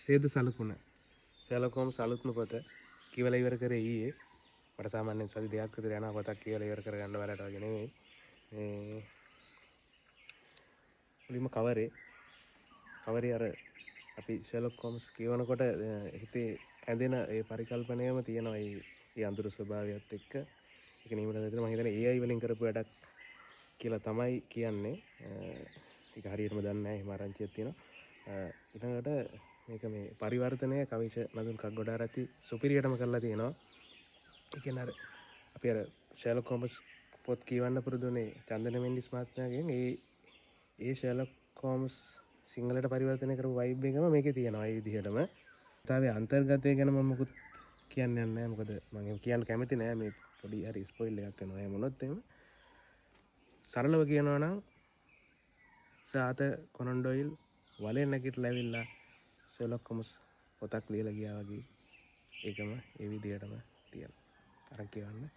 සේද සලකුණ Sherlock Holmes අලුත්ම පොත කියවලා ඉවර කරේ ඊයේ. මට සාමාන්‍යයෙන් සති දෙකක් විතර යනවා පොතක් කියලා ඉවර කරගන්න වැඩට වගේ නෙමෙයි. මේ මුලින්ම කවරේ අර අපි ෂර්ලොක් හෝම්ස් කියවනකොට හිතේ ඇඳෙන ඒ පරිකල්පනයම තියෙනවා ඒ අඳුරු ස්වභාවයත් එක්ක. ඒක නියමද මම හිතන්නේ AI වලින් කරපු වැඩක් කියලා තමයි කියන්නේ. ඒක හරියටම දන්නේ නැහැ. එහෙම ආරංචියක් තියෙනවා. ඊළඟට මේක මේ පරිවර්තනය කවිෂ නදුන් කග්ගොඩාරච්චි සුපිරියටම කරලා තියෙනවා. ඒ කියන්නේ අර අපි අර ෂර්ලොක් හෝම්ස් පොත් කියවන්න පුරුදුනේ චන්දන මෙන්ඩිස් මහත්මයාගෙන් ඒ ෂර්ලොක් හෝම්ස් සිංහලට පරිවර්තනය කරපු වයිබ් එකම මේකේ තියෙනවා. ඒ විදිහටම. තාවේ අන්තර්ගතය ගැන මම මොකුත් කියන්න යන්නේ නැහැ. මොකද මම ඒක කියන්න කැමති නැහැ. මේ පොඩි හරි ස්පොයිල් එකක් වෙනවා. එහෙම වුණොත් එහෙම සරලව කියනවා නම් සාත කොනන් ඩොයිල් වලේ නැගිටලා ඇවිල්ලා ෂර්ලොක් හෝම්ස් පොතක් ලියලා ගියා වගේ ඒකම ඒ විදිහටම තියෙනවා. අරන් කියවන්න.